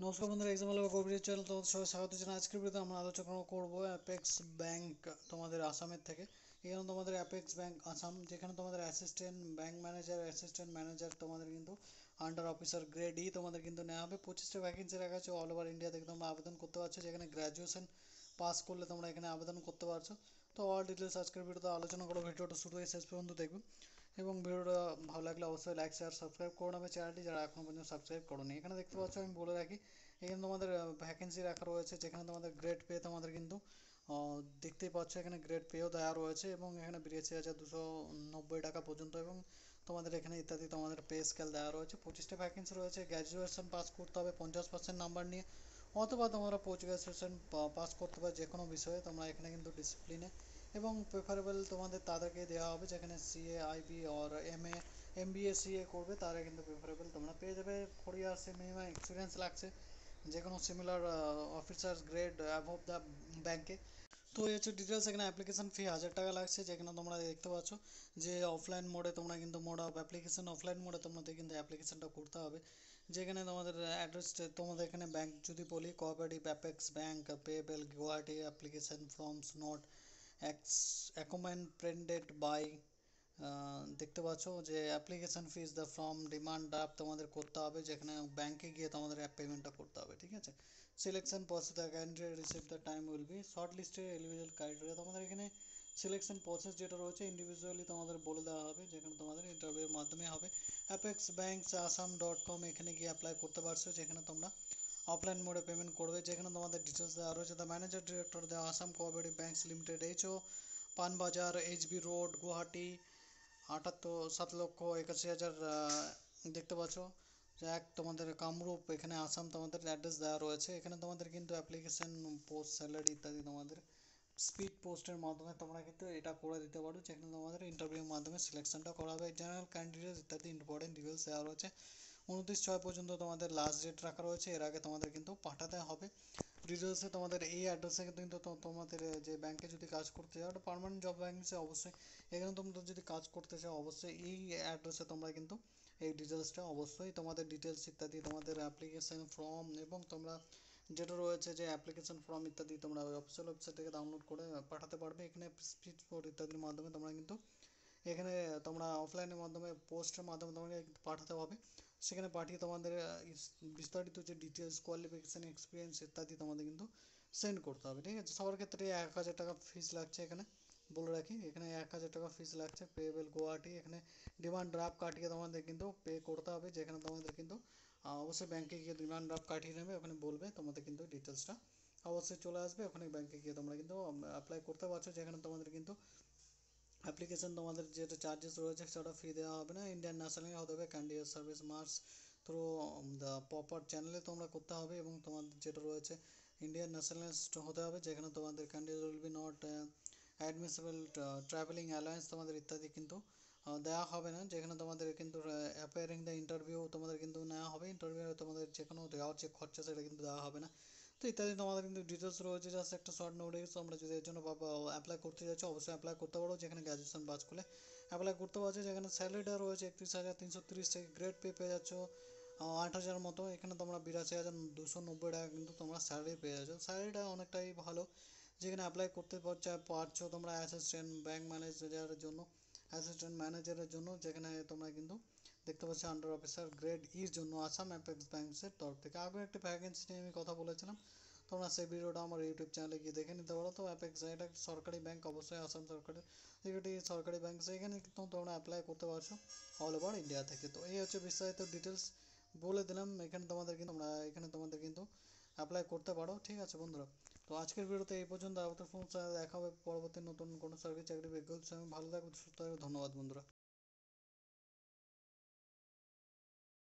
নমস্কার বন্ধুরা, এক্সাম হল কবির চ্যানেল তোমাদের সবাই স্বাগত জানাই। আজকের ভিডিওতে আমরা আলোচনা করব অ্যাপেক্স ব্যাংক তোমাদের আসামের থেকে। এখানে তোমাদের অ্যাপেক্স ব্যাংক আসাম, যেখানে তোমাদের assistant bank manager, assistant manager তোমাদের কিন্তু আন্ডার অফিসার গ্রেড ই তোমাদের কিন্তু নেওয়া হবে। 25টা ভ্যাকেন্সি রাখা আছে অল ওভার ইন্ডিয়া থেকে, তোমরা আবেদন করতে পারছো। যেখানে গ্র্যাজুয়েশন পাস করলে তোমরা এখানে আবেদন করতে পারছো। তো অল ডিটেলস আজকের ভিডিওতে আলোচনা করো। ভিডিওটা শুরু থেকে শেষ পর্যন্ত দেখবেন এবং ভিডিওটা ভালো লাগলে অবশ্যই লাইক শেয়ার সাবস্ক্রাইব করে নেবে চ্যানেলটি, যারা এখনো পর্যন্ত সাবস্ক্রাইব করোনি। এখানে দেখতে পাচ্ছ, আমি বলে রাখি, এখানে তোমাদের ভ্যাকেন্সি রাখা রয়েছে, যেখানে তোমাদের গ্রেড পে তোমাদের কিন্তু দেখতেই পাচ্ছ এখানে গ্রেড পেও দেওয়া রয়েছে এবং এখানে 82,290 টাকা পর্যন্ত, এবং তোমাদের এখানে ইত্যাদি তোমাদের পে স্কেল দেওয়া রয়েছে। 25টা ভ্যাকেন্সি রয়েছে। গ্র্যাজুয়েশন পাস করতে হবে 50% নাম্বার নিয়ে, অথবা তোমরা পোস্ট গ্র্যাজুয়েশন পাস করতে পারো যে কোনো বিষয়ে। তোমরা এখানে কিন্তু ডিসিপ্লিনে এবং প্রেফারেবল তোমাদের তাদেরকে দেওয়া হবে যেখানে CA IB or MBA CA করবে, তারা কিন্তু প্রেফারেবল তোমরা পেয়ে যাবে। 4 ইয়ার্স মিনিমাম এক্সপিরিয়েন্স লাগছে যে কোনো similar officers grade above the ব্যাংকে। তো এই হচ্ছে ডিটেলস। এখানে অ্যাপ্লিকেশন ফি 1000 টাকা লাগছে, যেখানে তোমরা দেখতে পাচ্ছ যে অফলাইন মোডে তোমরা কিন্তু মোড অফ অ্যাপ্লিকেশন অফলাইন মোডে তোমাদের কিন্তু অ্যাপ্লিকেশনটা করতে হবে। যেখানে তোমাদের অ্যাড্রেস, তোমাদের এখানে ব্যাংক যদি বলি, cooperative apex bank payable Guwahati, application forms not accompanied by, দেখতে পাচ্ছ যে application fees the form demand draft তোমাদের করতে হবে, যেখানে ব্যাংকে গিয়ে তোমাদের অ্যাপ পেমেন্টটা করতে হবে। ঠিক আছে। Selection process the candidate receive the time will be short listed eligible criteria. তোমাদের এখানে সিলেকশন প্রসেস যেটা রয়েছে ইন্ডিভিজুয়ালি তোমাদের বলে দেওয়া হবে, যেখানে তোমাদের ইন্টারভিউর মাধ্যমে হবে। অ্যাপেক্স ব্যাংকস আসাম .com এখানে গিয়ে অ্যাপ্লাই করতে পারছো, যেখানে তোমরা অফলাইন মোডে পেমেন্ট করবে। যেখানে তোমাদের ডিটেলস দেওয়া রয়েছে, the manager director the Assam cooperative banks limited, HO Panbazar, HB road, Guwahati, 7,81,000। দেখতে পাচ্ছ যে তোমাদের কামরূপ, এখানে আসাম তোমাদের অ্যাড্রেস দেওয়া রয়েছে। এখানে তোমাদের কিন্তু অ্যাপ্লিকেশন পোস্ট স্যালারি ইত্যাদি তোমাদের স্পিড পোস্টের মাধ্যমে তোমরা কিন্তু এটা করে দিতে পারো, যেখানে তোমাদের ইন্টারভিউর মাধ্যমে সিলেকশনটা করা হবে। জেনারেল ক্যান্ডিডেট ইত্যাদি ইম্পর্টেন্ট ডিটেলস দেওয়া রয়েছে। 29/6 পর্যন্ত তোমাদের লাস্ট ডেট রাখা রয়েছে, এর আগে তোমাদের কিন্তু পাঠাতে হবে। ডিটেলসে তোমাদের এই অ্যাড্রেসে কিন্তু তোমাদের যে ব্যাংকে যদি কাজ করতে চাও, ওটা পার্মানেন্ট জব ভ্যাকেন্সি অবশ্যই। এখানে তোমরা যদি কাজ করতে চাও অবশ্যই এই অ্যাড্রেসে তোমরা কিন্তু এই ডিটেলসটা অবশ্যই তোমাদের ডিটেলস ইত্যাদি তোমাদের অ্যাপ্লিকেশন ফর্ম এবং তোমরা যেটা রয়েছে যে অ্যাপ্লিকেশন ফর্ম ইত্যাদি তোমরা অফিসিয়াল ওয়েবসাইট থেকে ডাউনলোড করে পাঠাতে পারবে। এখানে স্পিড পোস্ট ইত্যাদির মাধ্যমে তোমরা কিন্তু এখানে তোমরা অফলাইনের মাধ্যমে পোস্টের মাধ্যমে তোমাকে পাঠাতে হবে। সেখানে পাঠিয়ে তোমাদের বিস্তারিত যে ডিটেলস, কোয়ালিফিকেশান, এক্সপিরিয়েন্স ইত্যাদি তোমাদের কিন্তু সেন্ড করতে হবে। ঠিক আছে। সবার ক্ষেত্রে 1000 টাকা ফিস লাগছে। এখানে বলে রাখি, এখানে 1000 টাকা ফিস লাগছে। পেয়েবল গুয়াহাটি, এখানে ডিমান্ড ড্রাফট কাটিয়ে তোমাদের কিন্তু পে করতে হবে, যেখানে তোমাদের কিন্তু অবশ্যই ব্যাংকে গিয়ে ডিমান্ড ড্রাফট কাটিয়ে নেবে, ওখানে বলবে তোমাদের কিন্তু ডিটেলসটা অবশ্যই চলে আসবে। ওখানে ব্যাংকে গিয়ে তোমরা কিন্তু অ্যাপ্লাই করতে পারছো, যেখানে তোমাদের কিন্তু অ্যাপ্লিকেশন তোমাদের যেটা চার্জেস রয়েছে সেটা ফি দেওয়া হবে না। ইন্ডিয়ান ন্যাশনাল হতে হবে, candidate service marks through the proper চ্যানেলে তোমরা করতে হবে, এবং তোমাদের যেটা রয়েছে ইন্ডিয়ান ন্যাশনালিস্ট হতে হবে, যেখানে তোমাদের candidate will be not admissible travelling alliance তোমাদের ইত্যাদি কিন্তু দেওয়া হবে না। যেখানে তোমাদের কিন্তু অ্যাপিয়ারিং দ্য ইন্টারভিউ তোমাদের কিন্তু নেওয়া হবে। ইন্টারভিউ তোমাদের যে কোনো দেওয়ার যে খরচা সেটা কিন্তু দেওয়া হবে না। তো ইত্যাদি তোমাদের কিন্তু ডিটেলস রয়েছে। জাস্ট একটা শর্ট নোটিস, তোমরা যদি এর জন্য অ্যাপ্লাই করতে যাচ্ছ অবশ্যই অ্যাপ্লাই করতে পারো, যেখানে গ্র্যাজুয়েশন পাস করলে অ্যাপ্লাই করতে পারছো। যেখানে স্যালারিটা রয়েছে 31,330 থেকে, গ্রেড পে পেয়ে যাচ্ছ 8,000 মতো। এখানে তোমরা 82,290 টাকা কিন্তু তোমরা স্যালারি পেয়ে যাচ্ছ। স্যালারিটা অনেকটাই ভালো। যেখানে অ্যাপ্লাই করতে পারছো তোমরা অ্যাসিস্ট্যান্ট ব্যাংক ম্যানেজারের জন্য, অ্যাসিস্ট্যান্ট ম্যানেজারের জন্য, যেখানে তোমরা কিন্তু দেখতে পাচ্ছ আন্ডার অফিসার গ্রেড ইর জন্য আসাম অ্যাপেক্স ব্যাংকের তরফ থেকে। আগে একটা ভ্যাকেন্সি নিয়ে আমি কথা বলেছিলাম, তোমরা সেই ভিডিওটা আমার ইউটিউব চ্যানেলে গিয়ে দেখে নিতে পারো। তো অ্যাপেক্স এটা সরকারি ব্যাংক, অবশ্যই আসাম সরকারের একটি সরকারি ব্যাংক, সেখানে কিন্তু তোমরা অ্যাপ্লাই করতে পারছো অল ওভার ইন্ডিয়া থেকে। তো এই হচ্ছে বিস্তারিত ডিটেলস বলে দিলাম। এখানে তোমাদের কিন্তু অ্যাপ্লাই করতে পারো। ঠিক আছে বন্ধুরা। তো আজকের ভিডিওতে এই পর্যন্ত। আবার দেখা হবে পরবর্তী নতুন কোনো সরকারি চাকরি বিজ্ঞপ্তির সঙ্গে। ভালো থাকবে, সুস্থ থাকবে। ধন্যবাদ বন্ধুরা।